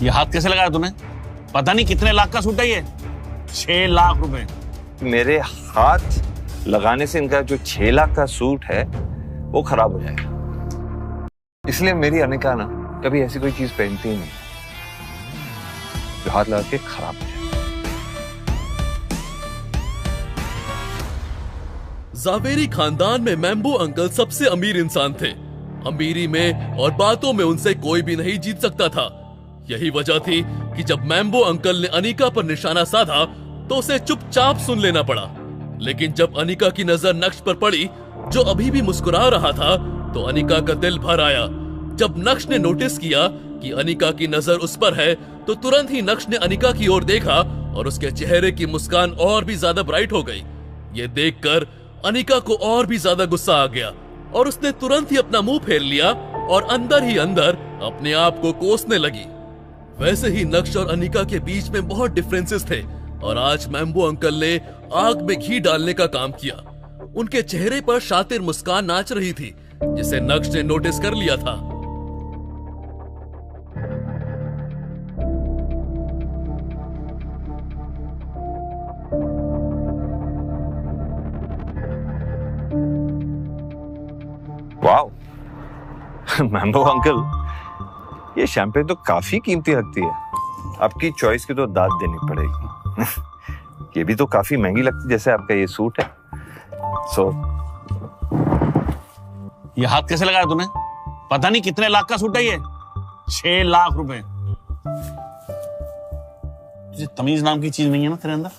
ये हाथ कैसे लगाया तूने? पता नहीं कितने लाख का सूट है ये। 6 लाख रुपए। मेरे हाथ लगाने से इनका जो 6 लाख का सूट है वो खराब हो जाएगा। इसलिए मेरी अनिका ना कभी ऐसी कोई चीज पहनती ही नहीं जो हाथ लगा के खराब हो जाए। जावेरी खानदान में मैम्बो अंकल सबसे अमीर इंसान थे। अमीरी में और बातों में उनसे कोई भी नहीं जीत सकता था। यही वजह थी कि जब मैम्बो अंकल ने अनिका पर निशाना साधा तो उसे चुपचाप सुन लेना पड़ा। लेकिन जब अनिका की नजर नक्श पर पड़ी जो अभी भी मुस्कुरा रहा था तो अनिका का दिल भर आया। जब नक्श ने नोटिस किया कि अनिका की नजर उस पर है तो तुरंत ही नक्श ने अनिका की ओर देखा और उसके चेहरे की मुस्कान और भी ज्यादा ब्राइट हो गई। ये देखकर अनिका को और भी ज्यादा गुस्सा आ गया और उसने तुरंत ही अपना मुंह फेर लिया और अंदर ही अंदर अपने आप को कोसने लगी। वैसे ही नक्श और अनिका के बीच में बहुत डिफरेंसेस थे और आज मैम्बो अंकल ने आग में घी डालने का काम किया। उनके चेहरे पर शातिर मुस्कान नाच रही थी जिसे नक्श ने नोटिस कर लिया था। वाओ मैम्बो अंकल, ये शैंपेन तो काफी कीमती लगती है। आपकी चॉइस की तो दाद देनी पड़ेगी। ये भी तो काफी महंगी लगती जैसे आपका ये सूट है। ये हाथ कैसे लगाया तूने? पता नहीं कितने लाख का सूट है ये। 6 लाख रुपए। तुझे तमीज नाम की चीज नहीं है ना तेरे अंदर?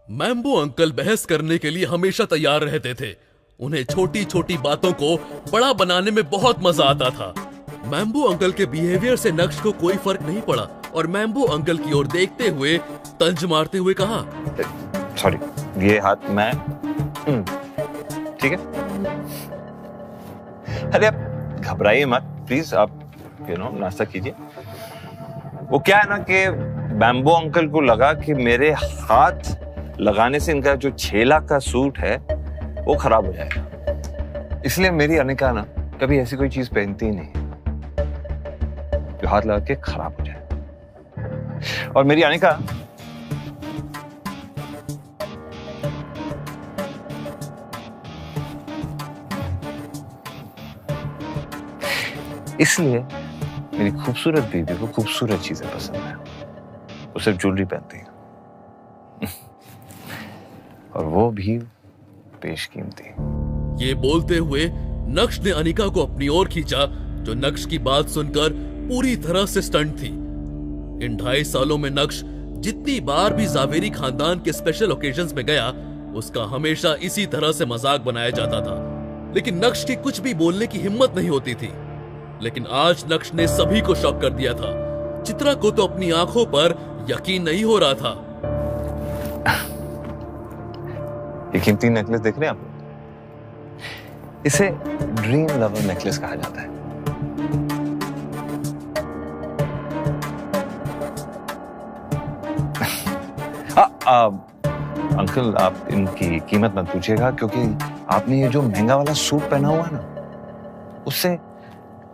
मैम्बो अंकल बहस करने के लिए हमेशा तैयार रहते थे। उन्हें छोटी छोटी बातों को बड़ा बनाने में बहुत मजा आता था। मैम्बो अंकल के बिहेवियर से नक्श को कोई फर्क नहीं पड़ा और मैम्बो अंकल की ओर देखते हुए तंज मारते हुए कहा, सॉरी, ये हाथ मैं ठीक है। अरे आप घबराइए मत प्लीज, आप नाश्ता कीजिए। वो क्या है ना कि मैम्बो अंकल को लगा कि मेरे हाथ लगाने से इनका जो 6 लाख का सूट है वो खराब हो जाएगा। इसलिए मेरी अनिका ना कभी ऐसी कोई चीज पहनती ही नहीं जो हाथ लगा के खराब हो जाए। और मेरी अनिका इसलिए मेरी खूबसूरत बीवी को खूबसूरत चीजें पसंद है। वो सिर्फ ज्वेलरी पहनती है और वो भी बेशकीमती। ये बोलते हुए नक्श ने अनिका को अपनी ओर खींचा जो नक्श की बात सुनकर पूरी तरह से स्टंट थी। इन 2.5 सालों में नक्श जितनी बार भी जावेरी खानदान के स्पेशल ओकेजन्स में गया उसका हमेशा इसी तरह से मजाक बनाया जाता था। लेकिन नक्श की कुछ भी बोलने की हिम्मत नहीं होती थी। लेकिन आज नक्श ने सभी को शॉक कर दिया था। चित्रा को तो अपनी आंखों पर यकीन नहीं हो रहा था। ये कीमती नेकलेस देख रहे हैं आप? इसे ड्रीम लवर नेकलेस कहा जाता है। अंकल आप इनकी कीमत मत पूछिएगा क्योंकि आपने ये जो महंगा वाला सूट पहना हुआ है ना उससे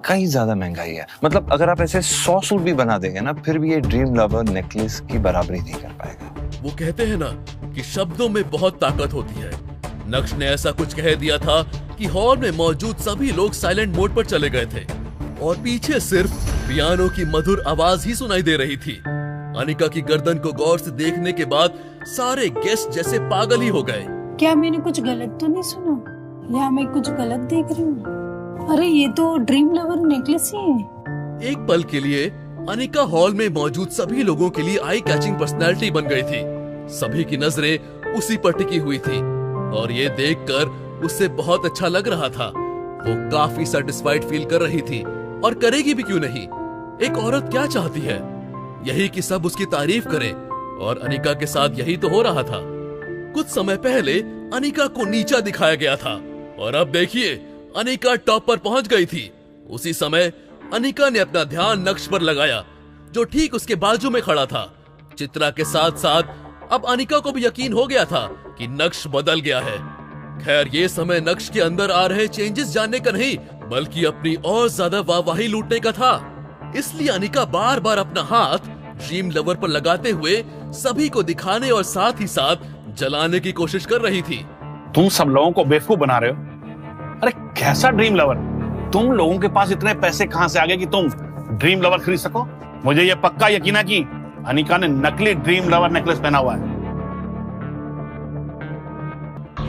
कहीं ज्यादा महंगाई है। मतलब अगर आप ऐसे 100 सूट भी बना देंगे ना फिर भी ये ड्रीम लवर नेकलेस की बराबरी नहीं कर पाएगा। वो कहते हैं ना कि शब्दों में बहुत ताकत होती है। नक्श ने ऐसा कुछ कह दिया था कि हॉल में मौजूद सभी लोग साइलेंट मोड पर चले गए थे और पीछे सिर्फ पियानो की मधुर आवाज ही सुनाई दे रही थी। अनिका की गर्दन को गौर से देखने के बाद सारे गेस्ट जैसे पागल ही हो गए। क्या मैंने कुछ गलत तो नहीं सुना या मैं कुछ गलत देख रही हूँ? अरे ये तो ड्रीम लवर नेकलेस ही है। एक पल के लिए अनिका हॉल में मौजूद सभी लोगों के लिए आई कैचिंग पर्सनैलिटी बन गई थी। सभी की नजरें उसी पर टिकी हुई थी और ये देखकर उससे बहुत अच्छा लग रहा था। वो काफी सेटिस्फाइड फील कर रही थी और करेगी भी क्यों नहीं। एक औरत क्या चाहती है? यही कि सब उसकी तारीफ करें और अनिका के साथ यही तो हो रहा था। कुछ समय पहले अनिका को नीचा दिखाया गया था और अब देखिए अनिका टॉप पर पहुंच गई थी। उसी समय अनिका ने अपना ध्यान नक्श पर लगाया जो ठीक उसके बाजू में खड़ा था। चित्रा के साथ साथ अब अनिका को भी यकीन हो गया था कि नक्श बदल गया है। खैर ये समय नक्श के अंदर आ रहे चेंजेस जानने का नहीं बल्कि अपनी और ज्यादा वाहवाही लूटने का था। इसलिए अनिका बार बार अपना हाथ ड्रीम लवर पर लगाते हुए सभी को दिखाने और साथ ही साथ जलाने की कोशिश कर रही थी। तुम सब लोगों को बेवकूफ बना रहे हो। अरे कैसा ड्रीम लवर? तुम लोगों के पास इतने पैसे कहां से आ गए कि तुम ड्रीम लवर खरीद सको? मुझे यह पक्का यकीन है कि अनिका ने नकली ड्रीम लवर नेकलेस पहना हुआ है।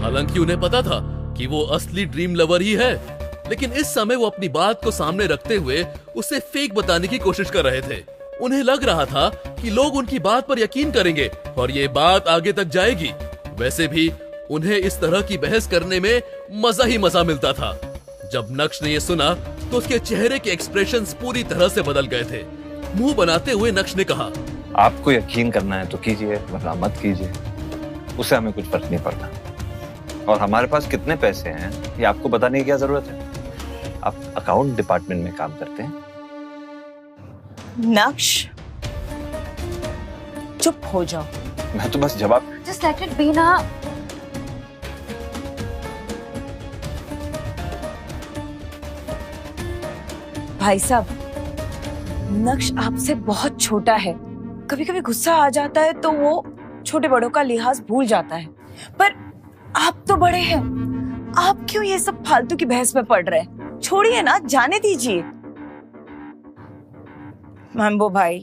हालांकि उन्हें पता था कि वो असली ड्रीम लवर ही है, लेकिन इस समय वो अपनी बात को सामने रखते हुए उसे फेक बताने की कोशिश कर रहे थे। उन्हें लग रहा था कि लोग उनकी बात पर यकीन करेंगे और ये बात आगे तक जाएगी। वैसे भी उन्हें इस तरह की बहस करने में मजा ही मजा मिलता था। जब नक्श ने ये सुना तो उसके चेहरे के एक्सप्रेशंस पूरी तरह से बदल गए थे। मुंह बनाते हुए नक्श ने कहा, आपको यकीन करना है तो कीजिए, वरना मत कीजिए, उससे हमें कुछ फर्क नहीं पड़ता। और हमारे पास कितने पैसे हैं ये आपको बताने की क्या जरूरत है? आप अकाउंट डिपार्टमेंट में काम करते हैं। नक्श, चुप हो जाओ। मैं तो बस जवाब। Just let it be ना। भाई साहब, नक्श आपसे बहुत छोटा है। कभी कभी गुस्सा आ जाता है तो वो छोटे बड़ों का लिहाज भूल जाता है, पर आप तो बड़े हैं। आप क्यों ये सब फालतू की बहस में पड़ रहे हैं? छोड़िए ना, जाने दीजिए। मैम्बो भाई,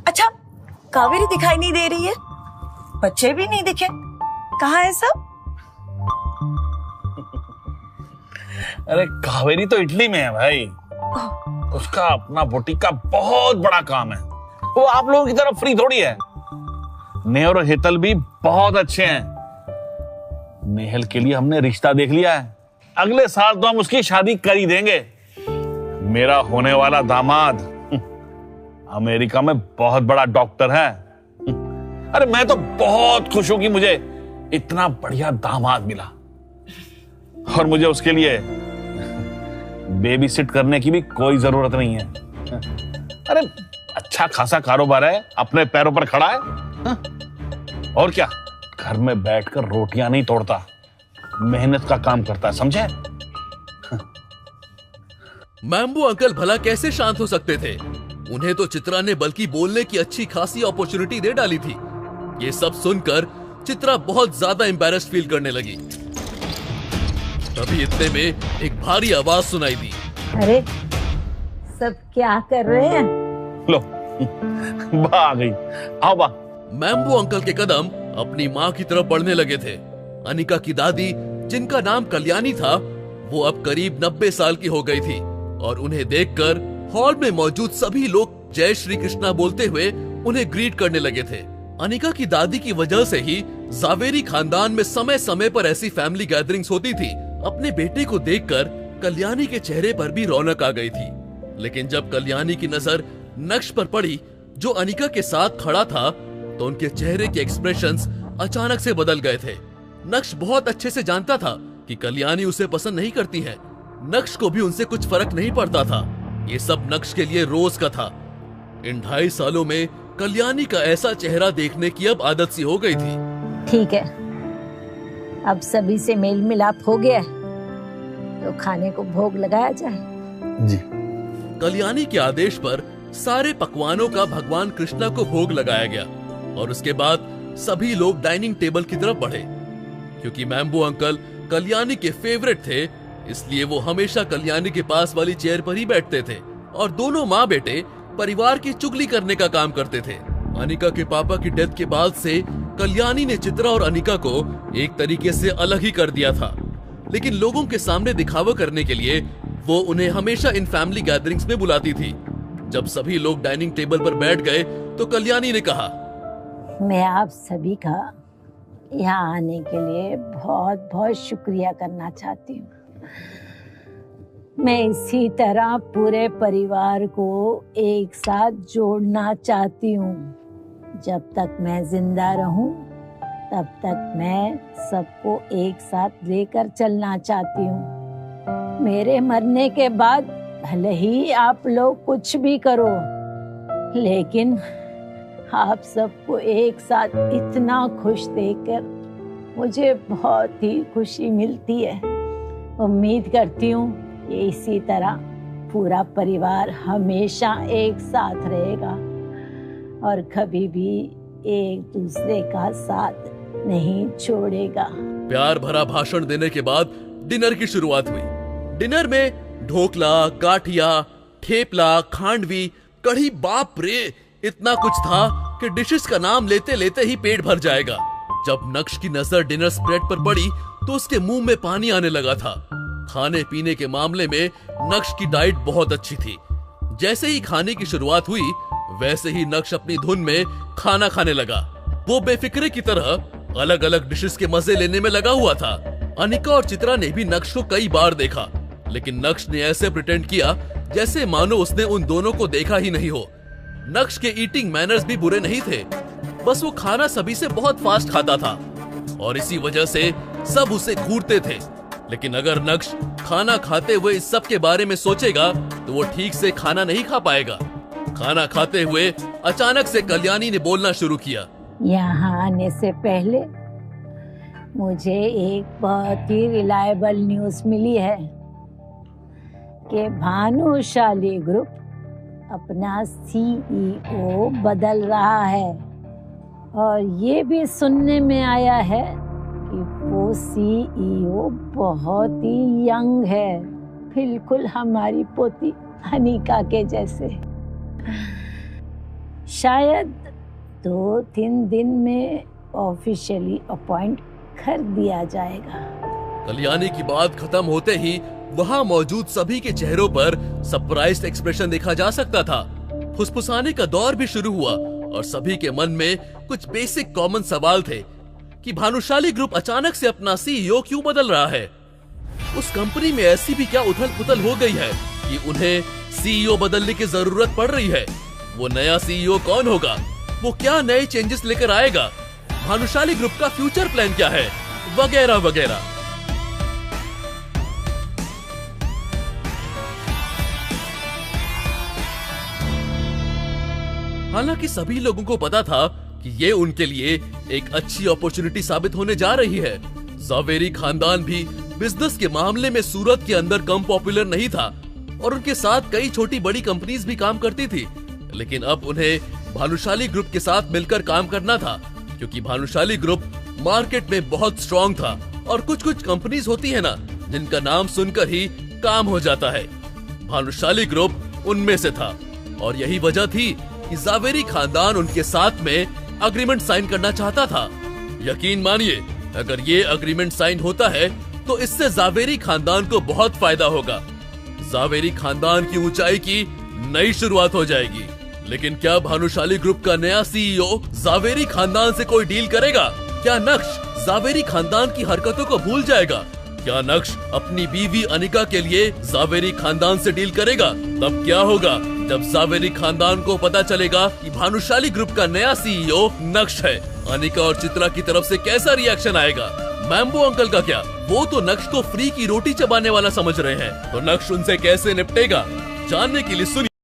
अच्छा कावेरी दिखाई नहीं दे रही है, बच्चे भी नहीं दिखे, कहाँ है सब? अरे कावेरी तो इटली में है भाई। उसका अपना बुटीक का बहुत बड़ा काम है। वो आप लोगों की तरफ फ्री थोड़ी है। नेहर और हेतल भी बहुत अच्छे हैं। नेहल के लिए हमने रिश्ता देख लिया है। अगले साल तो हम उसकी शादी कर ही देंगे। मेरा होने वाला दामाद अमेरिका में बहुत बड़ा डॉक्टर है। अरे मैं तो बहुत खुश हूं कि मुझे इतना बढ़िया दामाद मिला और मुझे उसके लिए बेबी सिट करने की भी कोई जरूरत नहीं है। अरे अच्छा खासा कारोबार है, अपने पैरों पर खड़ा है। और क्या, घर में बैठकर रोटियां नहीं तोड़ता, मेहनत का काम करता है, समझे? मैम्बो अंकल भला कैसे शांत हो सकते थे? उन्हें तो चित्रा ने बल्कि बोलने की अच्छी खासी अपॉर्चुनिटी दे डाली थी। ये सब सुनकर चित्रा बहुत ज्यादा एम्बैरेस्ड फील करने लगी। तभी इतने में एक भारी आवाज सुनाई दी। अरे सब क्या कर रहे हैं? लो बा आ गई, आओ बा। मैम्बो अंकल के कदम अपनी माँ की तरफ बढ़ने लगे थे। अनिका की दादी, जिनका नाम कल्याणी था, वो अब करीब 90 साल की हो गई थी और उन्हें देखकर हॉल में मौजूद सभी लोग जय श्री कृष्णा बोलते हुए उन्हें ग्रीट करने लगे थे। अनिका की दादी की वजह से ही जावेरी खानदान में समय समय पर ऐसी फैमिली गैदरिंग्स होती थी। अपने बेटे को देखकर कल्याणी के चेहरे पर भी रौनक आ गई थी। लेकिन जब कल्याणी की नजर नक्श पर पड़ी, जो अनिका के साथ खड़ा था, तो उनके चेहरे के एक्सप्रेशंस अचानक से बदल गए थे। नक्श बहुत अच्छे से जानता था कि कल्याणी उसे पसंद नहीं करती है। नक्श को भी उनसे कुछ फर्क नहीं पड़ता था। ये सब नक्श के लिए रोज का था। इन 2.5 सालों में कल्याणी का ऐसा चेहरा देखने की अब आदत सी हो गई थी। ठीक है, अब सभी से मेल मिलाप हो गया है, तो खाने को भोग लगाया जाए। जी। कल्याणी के आदेश पर सारे पकवानों का भगवान कृष्णा को भोग लगाया गया और उसके बाद सभी लोग डाइनिंग टेबल की तरफ बढ़े। क्योंकि मैम्बो अंकल कल्याणी के फेवरेट थे, इसलिए वो हमेशा कल्याणी के पास वाली चेयर पर ही बैठते थे और दोनों माँ बेटे परिवार की चुगली करने का काम करते थे। अनिका के पापा की डेथ के बाद से कल्याणी ने चित्रा और अनिका को एक तरीके से अलग ही कर दिया था, लेकिन लोगों के सामने दिखावा करने के लिए वो उन्हें हमेशा इन फैमिली गैदरिंग्स में बुलाती थी। जब सभी लोग डाइनिंग टेबल पर बैठ गए तो कल्याणी ने कहा, मैं आप सभी का यहाँ आने के लिए बहुत बहुत शुक्रिया करना चाहती हूँ। मैं इसी तरह पूरे परिवार को एक साथ जोड़ना चाहती हूँ। जब तक मैं जिंदा रहूं, तब तक मैं सबको एक साथ लेकर चलना चाहती हूँ। मेरे मरने के बाद भले ही आप लोग कुछ भी करो, लेकिन आप सबको एक साथ इतना खुश देखकर मुझे बहुत ही खुशी मिलती है। उम्मीद करती हूँ ये इसी तरह पूरा परिवार हमेशा एक साथ रहेगा और कभी भी एक दूसरे का साथ नहीं छोड़ेगा। प्यार भरा भाषण देने के बाद डिनर की शुरुआत हुई। डिनर में ढोकला, गाठिया, ठेपला, खांडवी, कढ़ी, बाप रे, इतना कुछ था कि डिशेस का नाम लेते लेते ही पेट भर जाएगा। जब नक्श की नजर डिनर स्प्रेड पर पड़ी तो उसके मुंह में पानी आने लगा था। खाने पीने के मामले में नक्श की डाइट बहुत अच्छी थी। जैसे ही खाने की शुरुआत हुई वैसे ही नक्श अपनी धुन में खाना खाने लगा। वो बेफिक्रे की तरह अलग अलग डिशेस के मजे लेने में लगा हुआ था। अनिका और चित्रा ने भी नक्श को कई बार देखा, लेकिन नक्श ने ऐसे प्रिटेंड किया जैसे मानो उसने उन दोनों को देखा ही नहीं हो। नक्श के ईटिंग मैनर्स भी बुरे नहीं थे, बस वो खाना सभी से बहुत फास्ट खाता था और इसी वजह से सब उसे घूरते थे। लेकिन अगर नक्श खाना खाते हुए इस सब के बारे में सोचेगा तो वो ठीक से खाना नहीं खा पाएगा। खाना खाते हुए अचानक से कल्याणी ने बोलना शुरू किया। यहाँ आने से पहले मुझे एक बहुत ही रिलायबल न्यूज़ मिली है कि भानुशाली ग्रुप अपना सीईओ बदल रहा है और ये भी सुनने में आया है कि वो सीईओ बहुत ही यंग है, बिल्कुल हमारी पोती अनिका के जैसे। शायद 2-3 दिन में ऑफिशियली अपॉइंट कर दिया जाएगा। कल्याणी की बात खत्म होते ही वहाँ मौजूद सभी के चेहरों पर सरप्राइज्ड एक्सप्रेशन देखा जा सकता था। फुसफुसाने का दौर भी शुरू हुआ और सभी के मन में कुछ बेसिक कॉमन सवाल थे कि भानुशाली ग्रुप अचानक से अपना सीईओ क्यों बदल रहा है। उस कंपनी में ऐसी भी क्या उथल पुथल हो गई है कि उन्हें सीईओ बदलने की जरूरत पड़ रही है। वो नया सीईओ कौन होगा, वो क्या नए चेंजेस लेकर आएगा, भानुशाली ग्रुप का फ्यूचर प्लान क्या है, वगैरह वगैरह। हालांकि सभी लोगों को पता था कि ये उनके लिए एक अच्छी अपॉर्चुनिटी साबित होने जा रही है। जावेरी खानदान भी बिजनेस के मामले में सूरत के अंदर कम पॉपुलर नहीं था और उनके साथ कई छोटी बड़ी कंपनीज भी काम करती थी। लेकिन अब उन्हें भानुशाली ग्रुप के साथ मिलकर काम करना था, क्योंकि भानुशाली ग्रुप मार्केट में बहुत स्ट्रॉन्ग था और कुछ कुछ कंपनीज होती है ना जिनका नाम सुनकर ही काम हो जाता है। भानुशाली ग्रुप उनमें से था और यही वजह थी कि जावेरी खानदान उनके साथ में अग्रीमेंट साइन करना चाहता था। यकीन मानिए, अगर ये अग्रीमेंट साइन होता है तो इससे जावेरी खानदान को बहुत फायदा होगा। जावेरी खानदान की ऊंचाई की नई शुरुआत हो जाएगी। लेकिन क्या भानुशाली ग्रुप का नया सीईओ जावेरी खानदान से कोई डील करेगा? क्या नक्श जावेरी खानदान की हरकतों को भूल जाएगा? क्या नक्श अपनी बीवी अनिका के लिए जावेरी खानदान से डील करेगा? तब क्या होगा जब जावेरी खानदान को पता चलेगा कि भानुशाली ग्रुप का नया सीईओ नक्श है? अनिका और चित्रा की तरफ से कैसा रिएक्शन आएगा? मैम्बो अंकल का क्या? वो तो नक्श को फ्री की रोटी चबाने वाला समझ रहे हैं, तो नक्श उनसे कैसे निपटेगा? जानने के लिए सुनिए।